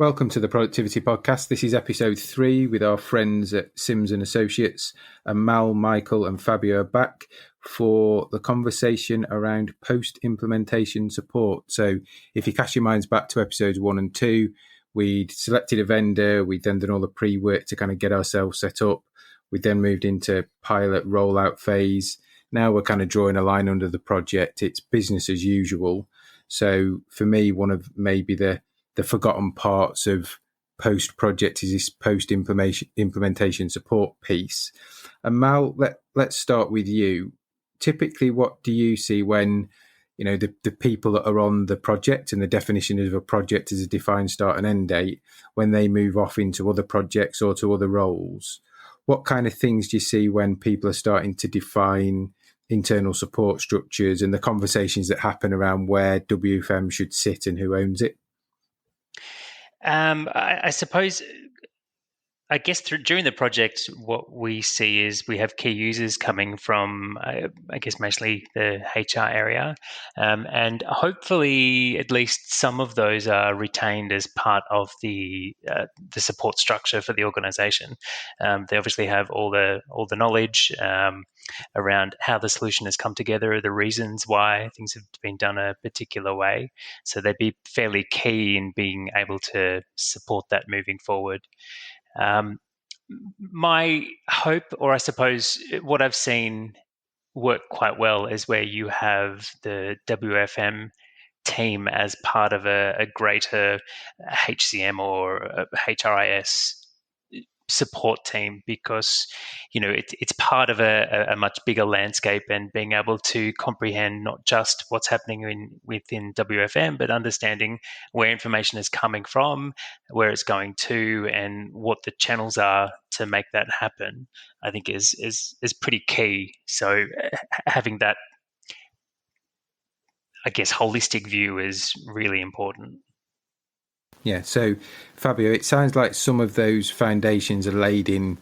Welcome to the Productivity Podcast. This is episode 3 with our friends at Sims and Associates, and Mal, Michael and Fabio are back for the conversation around post-implementation support. So if you cast your minds back to episodes 1 and 2, we'd selected a vendor, we'd then done all the pre-work to kind of get ourselves set up. We then moved into pilot rollout phase. Now we're kind of drawing a line under the project. It's business as usual. So for me, one of maybe the forgotten parts of post-project is this post-implementation support piece. And Mal, let's start with you. Typically, what do you see when, the people that are on the project, and the definition of a project is a defined start and end date, when they move off into other projects or to other roles? What kind of things do you see when people are starting to define internal support structures and the conversations that happen around where WFM should sit and who owns it? I suppose, during the project, what we see is we have key users coming from, mostly the HR area, and hopefully at least some of those are retained as part of the support structure for the organization. They obviously have all the knowledge around how the solution has come together, the reasons why things have been done a particular way. So they'd be fairly key in being able to support that moving forward. My hope, or I suppose what I've seen work quite well, is where you have the WFM team as part of a greater HCM or HRIS support team, because it's part of a much bigger landscape, and being able to comprehend not just what's happening within WFM, but understanding where information is coming from, where it's going to, and what the channels are to make that happen, I think is pretty key. So having that, holistic view is really important. Yeah, so Fabio, it sounds like some of those foundations are laid in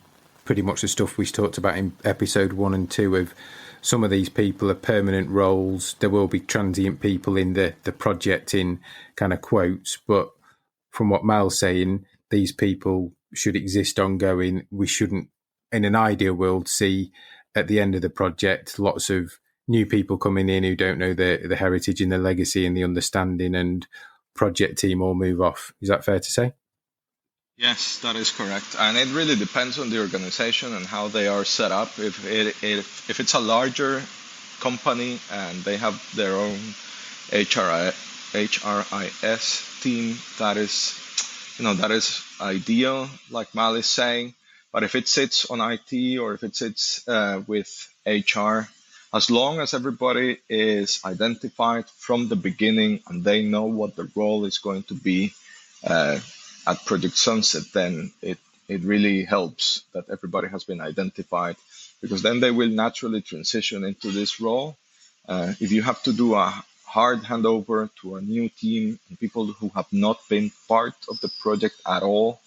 pretty much the stuff we talked about in episode 1 and 2 of some of these people are permanent roles. There will be transient people in the project in kind of quotes, but from what Mal's saying, these people should exist ongoing. We shouldn't, in an ideal world, see at the end of the project lots of new people coming in who don't know the heritage and the legacy and the understanding, and project team all move off. Is that fair to say? Yes, that is correct. And it really depends on the organization and how they are set up. If it's a larger company and they have their own HRIS team, that is ideal, like Mal is saying. But if it sits on IT, or if it sits with HR, as long as everybody is identified from the beginning and they know what the role is going to be at Project Sunset, then it really helps that everybody has been identified, because then they will naturally transition into this role. If you have to do a hard handover to a new team and people who have not been part of the project at all,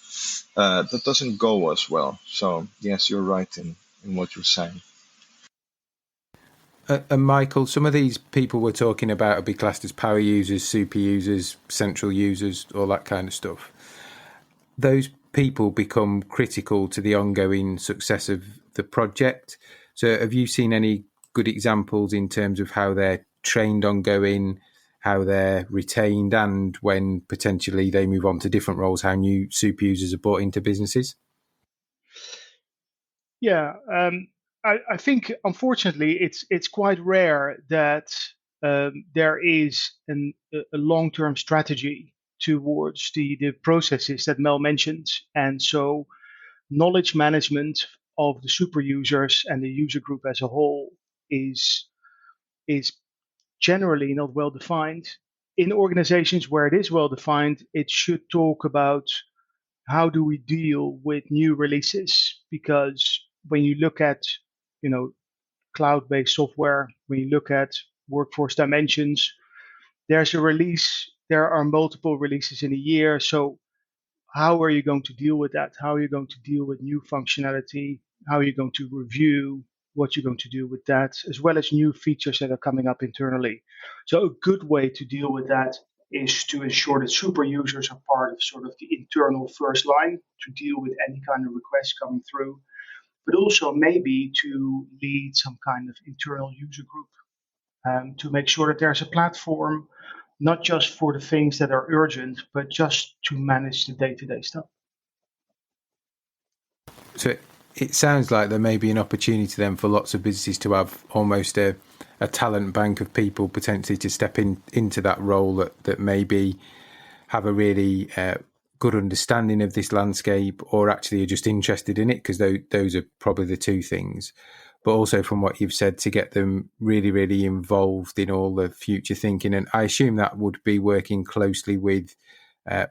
that doesn't go as well. So yes, you're right in what you're saying. And Michael, some of these people we're talking about will be classed as power users, super users, central users, all that kind of stuff. Those people become critical to the ongoing success of the project. So have you seen any good examples in terms of how they're trained ongoing, how they're retained, and when potentially they move on to different roles, how new super users are brought into businesses? Yeah, I think, unfortunately, it's quite rare that there is a long-term strategy towards the processes that Mel mentioned. And so knowledge management of the super users and the user group as a whole is generally not well defined. In organizations where it is well defined, it should talk about how do we deal with new releases, because when you look at cloud-based software, when you look at workforce dimensions, there's a release, there are multiple releases in a year. So how are you going to deal with that? How are you going to deal with new functionality? How are you going to review what you're going to do with that, as well as new features that are coming up internally? So a good way to deal with that is to ensure that super users are part of sort of the internal first line to deal with any kind of requests coming through, but also maybe to lead some kind of internal user group to make sure that there's a platform, not just for the things that are urgent, but just to manage the day-to-day stuff. So it sounds like there may be an opportunity then for lots of businesses to have almost a talent bank of people potentially to step into that role that maybe have a really good understanding of this landscape, or actually are just interested in it, because those are probably the two things. But also from what you've said, to get them really, really involved in all the future thinking. And I assume that would be working closely with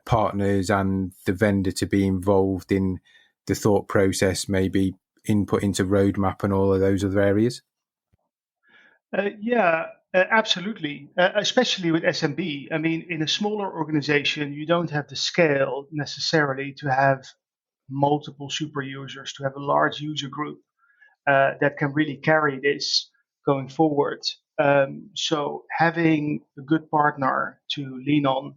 partners and the vendor to be involved in the thought process, maybe input into roadmap and all of those other areas. Absolutely. Especially with SMB. I mean, in a smaller organization, you don't have the scale necessarily to have multiple super users, to have a large user group that can really carry this going forward. So having a good partner to lean on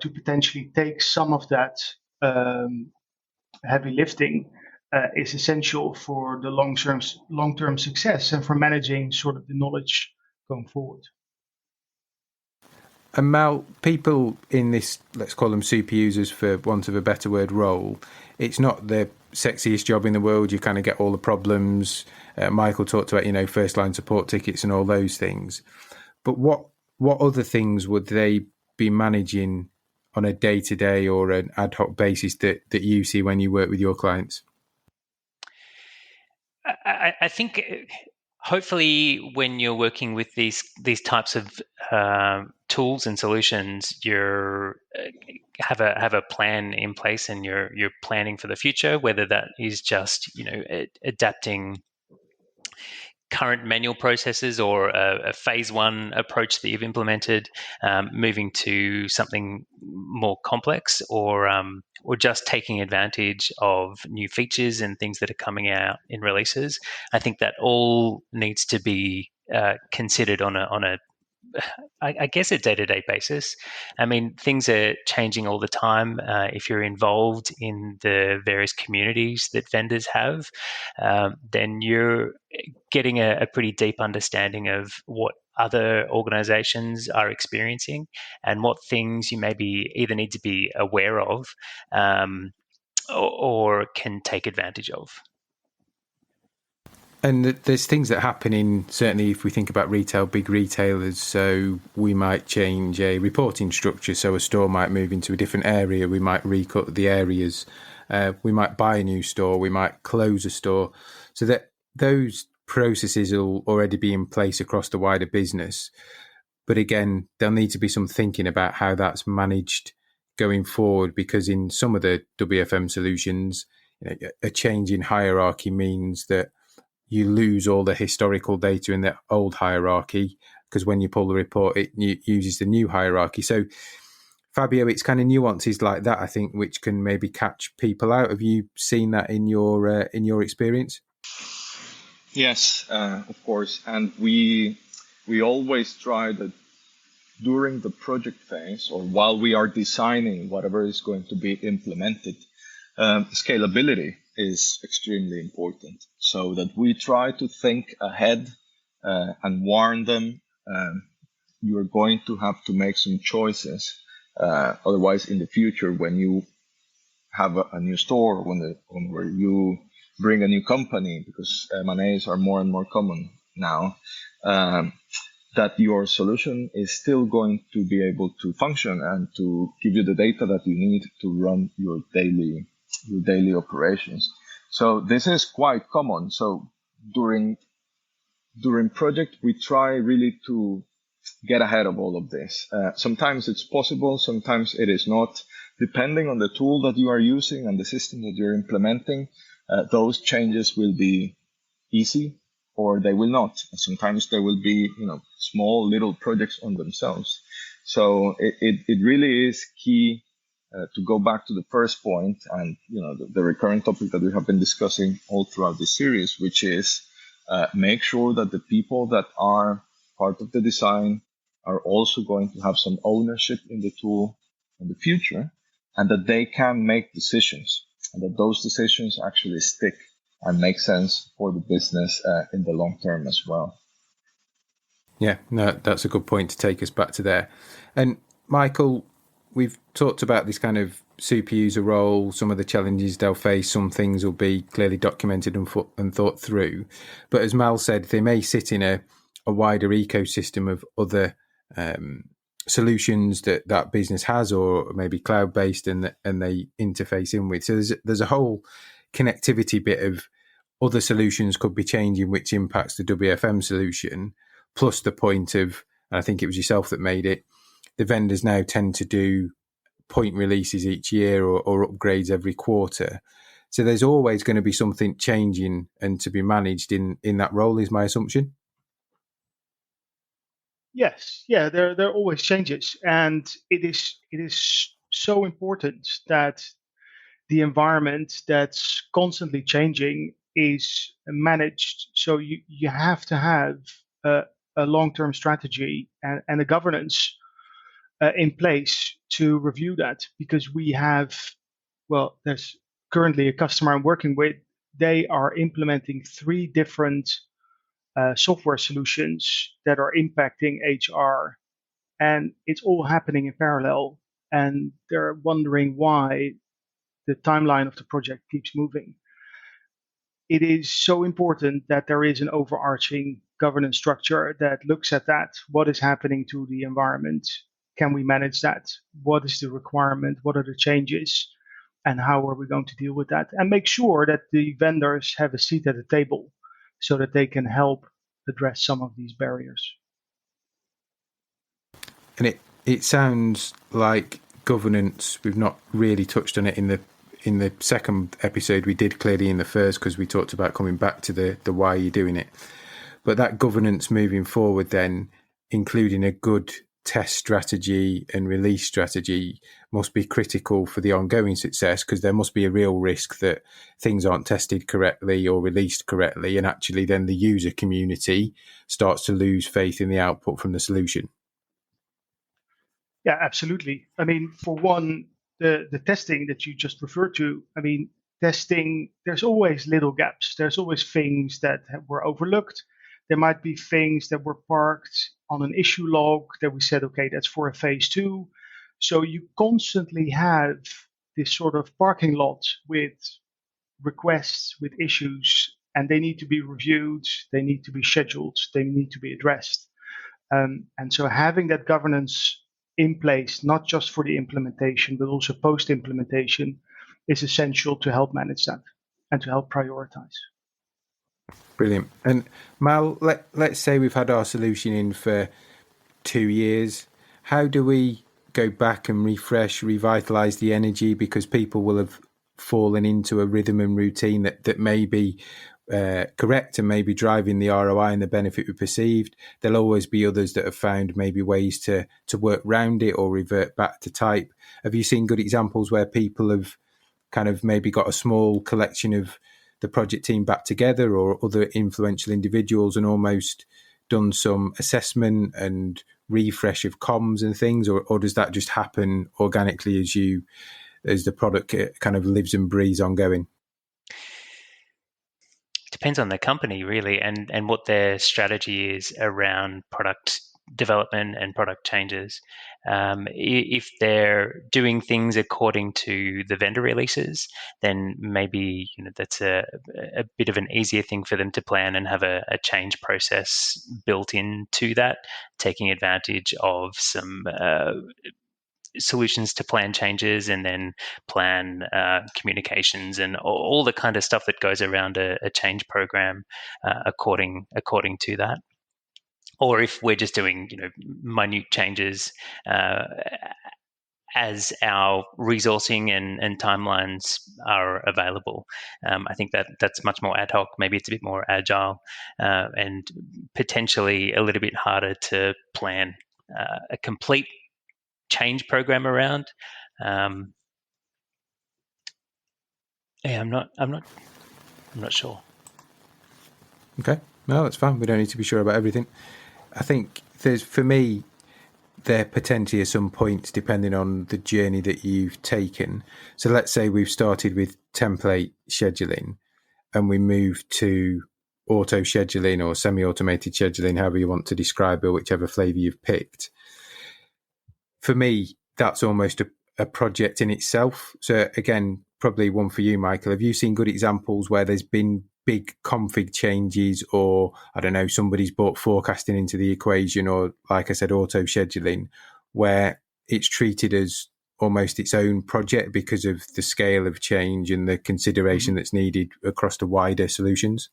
to potentially take some of that heavy lifting is essential for the long-term success and for managing sort of the knowledge going forward. And Mal, people in this, let's call them super users for want of a better word, role, it's not the sexiest job in the world. You kind of get all the problems. Michael talked about, first line support tickets and all those things. But what other things would they be managing on a day-to-day or an ad hoc basis that you see when you work with your clients? I think hopefully when you're working with these types of tools and solutions, you're have a plan in place and you're planning for the future, whether that is just adapting current manual processes or a phase one approach that you've implemented, moving to something more complex, or just taking advantage of new features and things that are coming out in releases. I think that all needs to be considered on a I guess a day-to-day basis. I mean, things are changing all the time. If you're involved in the various communities that vendors have, then you're getting a pretty deep understanding of what other organizations are experiencing and what things you maybe either need to be aware of or can take advantage of. And there's things that happen in, certainly if we think about retail, big retailers, so we might change a reporting structure, so a store might move into a different area, we might recut the areas, we might buy a new store, we might close a store, so that those processes will already be in place across the wider business. But again, there'll need to be some thinking about how that's managed going forward, because in some of the WFM solutions, a change in hierarchy means that you lose all the historical data in the old hierarchy, because when you pull the report, it uses the new hierarchy. So, Fabio, it's kind of nuances like that, I think, which can maybe catch people out. Have you seen that in your experience? Yes, of course. And we always try that during the project phase, or while we are designing whatever is going to be implemented, scalability is extremely important, so that we try to think ahead and warn them. You're going to have to make some choices. Otherwise, in the future, when you have a new store, where you bring a new company, because M&As are more and more common now, that your solution is still going to be able to function and to give you the data that you need to run your daily operations. So this is quite common. So during project, we try really to get ahead of all of this. Sometimes it's possible, sometimes it is not. Depending on the tool that you are using and the system that you're implementing, those changes will be easy or they will not. Sometimes they will be, small little projects on themselves. So it really is key to go back to the first point and, the recurrent topic that we have been discussing all throughout this series, which is make sure that the people that are part of the design are also going to have some ownership in the tool in the future, and that they can make decisions, and that those decisions actually stick and make sense for the business in the long term as well. Yeah, no, that's a good point to take us back to there. And Michael, we've talked about this kind of super user role, some of the challenges they'll face, some things will be clearly documented and thought through. But as Mal said, they may sit in a wider ecosystem of other solutions that business has, or maybe cloud-based, and they interface in with. So there's a whole connectivity bit of other solutions could be changing, which impacts the WFM solution, plus the point of, and I think it was yourself that made it, the vendors now tend to do point releases each year or upgrades every quarter. So there's always going to be something changing and to be managed in that role, is my assumption. Yes, yeah, there are always changes, and it is so important that the environment that's constantly changing is managed. So you have to have a long-term strategy and a governance in place to review that, because we have, well, there's currently a customer I'm working with. They are implementing 3 different software solutions that are impacting HR, and it's all happening in parallel. And they're wondering why the timeline of the project keeps moving. It is so important that there is an overarching governance structure that looks at that. What is happening to the environment? Can we manage that? What is the requirement? What are the changes? And how are we going to deal with that? And make sure that the vendors have a seat at the table so that they can help address some of these barriers. And it sounds like governance, we've not really touched on it in the second episode. We did clearly in the first, because we talked about coming back to the why you're doing it. But that governance moving forward, then including a good test strategy and release strategy, must be critical for the ongoing success, because there must be a real risk that things aren't tested correctly or released correctly, and actually then the user community starts to lose faith in the output from the solution. Yeah, absolutely. I mean, for one, the testing that you just referred to, I mean, testing, there's always little gaps. There's always things that were overlooked. There might be things that were parked on an issue log that we said, okay, that's for a phase 2. So you constantly have this sort of parking lot with requests, with issues, and they need to be reviewed, they need to be scheduled, they need to be addressed. And so having that governance in place, not just for the implementation, but also post-implementation, is essential to help manage that and to help prioritize. Brilliant. And Mal, let's say we've had our solution in for 2 years. How do we go back and refresh, revitalize the energy? Because people will have fallen into a rhythm and routine that may be correct and maybe driving the ROI and the benefit we perceived. There'll always be others that have found maybe ways to work around it or revert back to type. Have you seen good examples where people have kind of maybe got a small collection of the project team back together, or other influential individuals, and almost done some assessment and refresh of comms and things, or does that just happen organically as the product kind of lives and breathes ongoing? Depends on the company, really, and what their strategy is around product development and product changes. If they're doing things according to the vendor releases, then maybe that's a bit of an easier thing for them to plan and have a change process built into that, taking advantage of some solutions to plan changes and then plan communications and all the kind of stuff that goes around a change program according to that. Or if we're just doing minute changes as our resourcing and timelines are available. I think that's much more ad hoc. Maybe it's a bit more agile and potentially a little bit harder to plan a complete change program around. I'm not sure. Okay, no, that's fine. We don't need to be sure about everything. I think for me, there potentially are some points depending on the journey that you've taken. So let's say we've started with template scheduling and we move to auto scheduling or semi-automated scheduling, however you want to describe it, or whichever flavor you've picked. For me, that's almost a project in itself. So again, probably one for you, Michael. Have you seen good examples where there's been big config changes, or I don't know, somebody's brought forecasting into the equation, or like I said, auto scheduling, where it's treated as almost its own project because of the scale of change and the consideration that's needed across the wider solutions?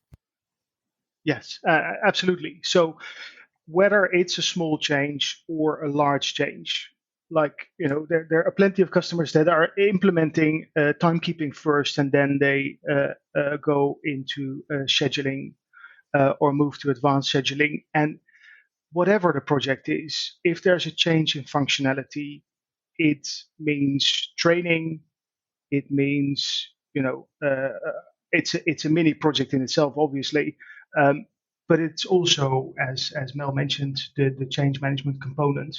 Yes, absolutely. So whether it's a small change or a large change, like, there are plenty of customers that are implementing timekeeping first, and then they go into scheduling or move to advanced scheduling. And whatever the project is, if there's a change in functionality, it means training. It means, it's a mini project in itself, obviously. But it's also, as Mel mentioned, the change management component.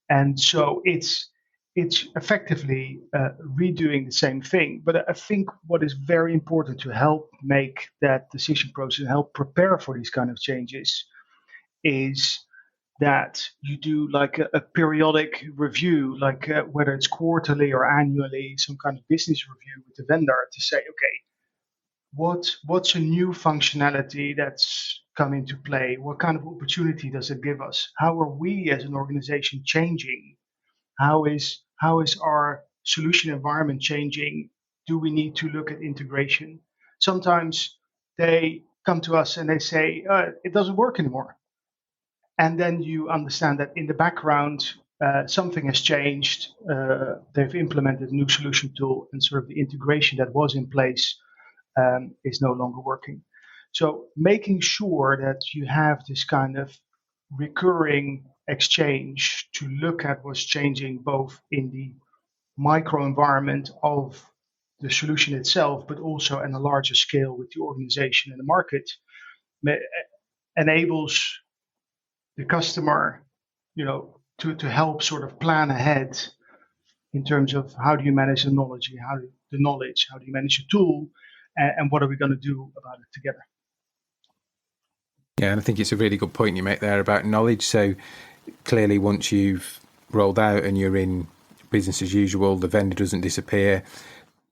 And so it's effectively redoing the same thing. But I think what is very important to help make that decision process, help prepare for these kind of changes, is that you do like a periodic review, like whether it's quarterly or annually, some kind of business review with the vendor to say, okay, what's a new functionality that's come into play? What kind of opportunity does it give us? How are we as an organization changing? How is our solution environment changing? Do we need to look at integration? Sometimes they come to us and they say, it doesn't work anymore. And then you understand that in the background, something has changed. They've implemented a new solution tool, and sort of the integration that was in place is no longer working. So making sure that you have this kind of recurring exchange to look at what's changing both in the micro environment of the solution itself, but also on a larger scale with the organization and the market, enables the customer, to help sort of plan ahead in terms of how do you manage the knowledge, how do you manage the tool, and what are we going to do about it together. Yeah, and I think it's a really good point you make there about knowledge. So clearly, once you've rolled out and you're in business as usual, the vendor doesn't disappear.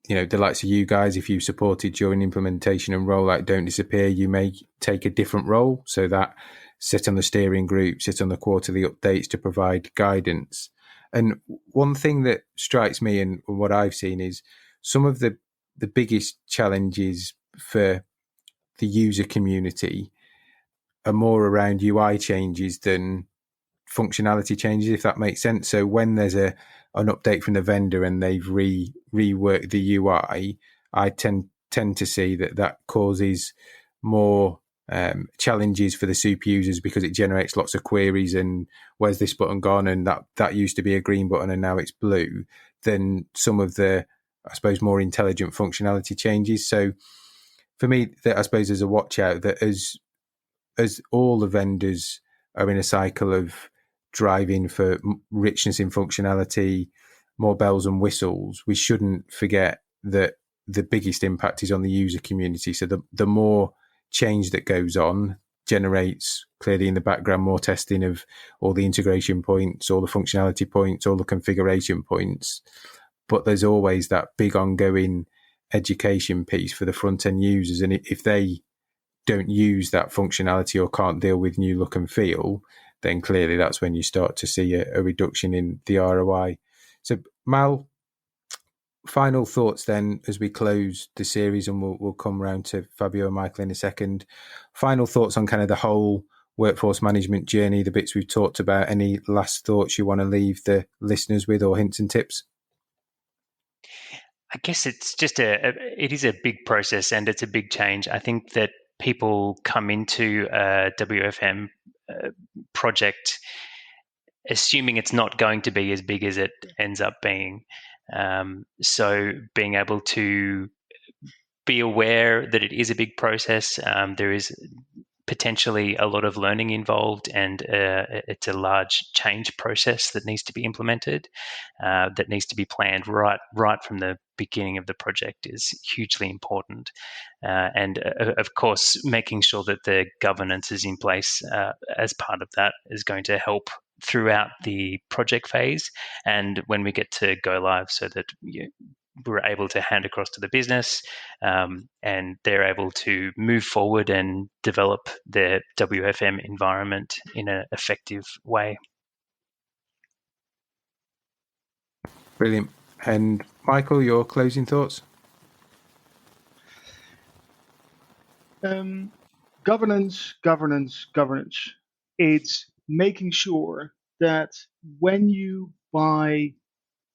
The likes of you guys, if you supported during implementation and rollout, don't disappear. You may take a different role, so that sit on the steering group, sit on the quarterly updates to provide guidance. And one thing that strikes me and what I've seen is some of the biggest challenges for the user community are more around UI changes than functionality changes, if that makes sense. So when there's an update from the vendor and they've reworked the UI, I tend to see that causes more challenges for the super users because it generates lots of queries and where's this button gone, and that used to be a green button and now it's blue, than some of the, I suppose, more intelligent functionality changes. So for me, that I suppose there's a watch out that as all the vendors are in a cycle of driving for richness in functionality, more bells and whistles, we shouldn't forget that the biggest impact is on the user community. So the more change that goes on generates clearly in the background more testing of all the integration points, all the functionality points, all the configuration points. But there's always that big ongoing education piece for the front end users. And if they don't use that functionality or can't deal with new look and feel, then clearly that's when you start to see a reduction in the ROI. So Mal, final thoughts then as we close the series, and we'll come round to Fabio and Michael in a second. Final thoughts on kind of the whole workforce management journey, the bits we've talked about. Any last thoughts you want to leave the listeners with, or hints and tips? I guess it's just it is a big process and it's a big change. I think that people come into a WFM project assuming it's not going to be as big as it ends up being. So being able to be aware that it is a big process, there is potentially a lot of learning involved, and it's a large change process that needs to be implemented, that needs to be planned right from the beginning of the project is hugely important. And of course, making sure that the governance is in place as part of that is going to help throughout the project phase and when we get to go live, so that we're able to hand across to the business, and they're able to move forward and develop their WFM environment in an effective way. Brilliant. And Michael, your closing thoughts? Governance. It's making sure that when you buy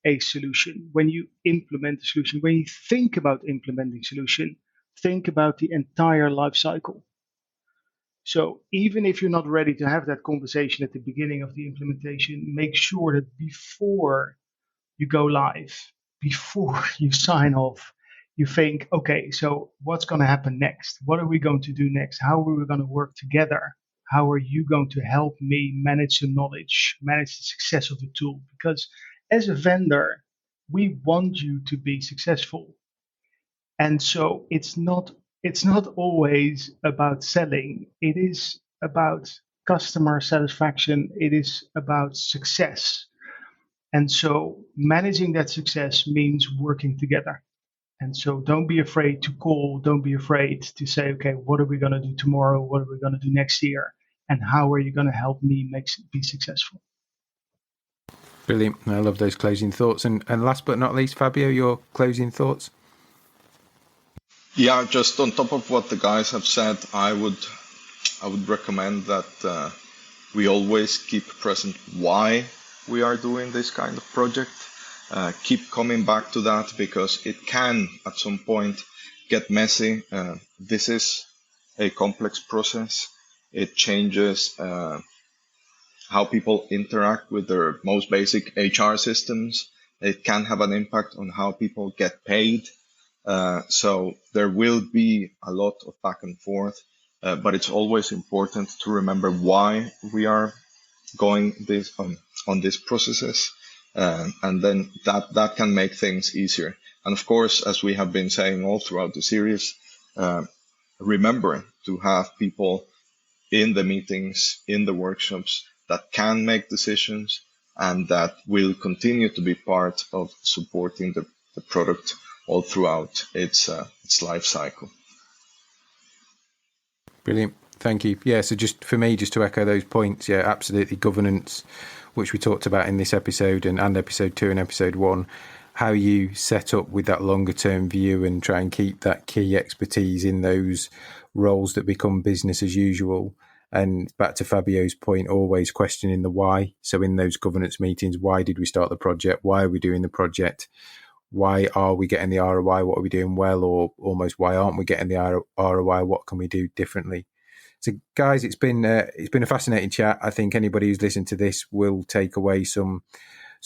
a solution, when you implement a solution, when you think about implementing a solution, think about the entire life cycle. So even if you're not ready to have that conversation at the beginning of the implementation, make sure that before you go live, before you sign off, you think, okay, so what's going to happen next? What are we going to do next? How are we going to work together? How are you going to help me manage the knowledge, manage the success of the tool? Because as a vendor, we want you to be successful. And so it's not always about selling. It is about customer satisfaction. It is about success. And so managing that success means working together. And so don't be afraid to call. Don't be afraid to say, okay, what are we going to do tomorrow? What are we going to do next year? And how are you going to help me be successful? Brilliant. I love those closing thoughts. And last but not least, Fabio, your closing thoughts? Yeah, just on top of what the guys have said, I would recommend that we always keep present why we are doing this kind of project. Keep coming back to that, because it can at some point get messy. This is a complex process. It changes how people interact with their most basic HR systems. It can have an impact on how people get paid. So there will be a lot of back and forth, but it's always important to remember why we are going on these processes, and then that can make things easier. And of course, as we have been saying all throughout the series, remember to have people in the meetings, in the workshops, that can make decisions and that will continue to be part of supporting the product all throughout its life cycle. Brilliant. Thank you. Yeah, so just for me, just to echo those points, yeah, absolutely. Governance, which we talked about in this episode and episode 2 and episode 1, how you set up with that longer term view and try and keep that key expertise in those roles that become business as usual. And back to Fabio's point, always questioning the why. So in those governance meetings, why did we start the project? Why are we doing the project? Why are we getting the ROI? What are we doing well? Or almost, why aren't we getting the ROI? What can we do differently? So guys, it's been a fascinating chat. I think anybody who's listened to this will take away some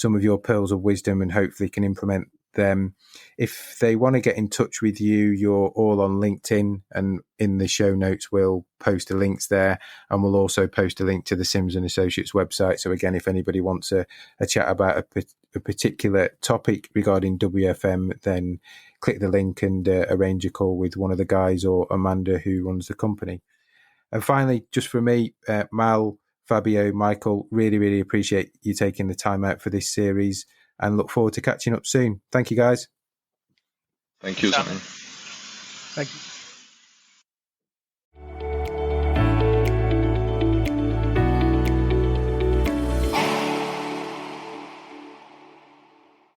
of your pearls of wisdom and hopefully can implement them. If they want to get in touch with you, you're all on LinkedIn, and in the show notes we'll post the links there, and we'll also post a link to the Sims and Associates website. So again, if anybody wants a chat about a particular topic regarding WFM, then click the link and arrange a call with one of the guys or Amanda who runs the company. And finally, just for me, Mal, Fabio, Michael, really, really appreciate you taking the time out for this series and look forward to catching up soon. Thank you, guys. Thank you, Simon. Thank you.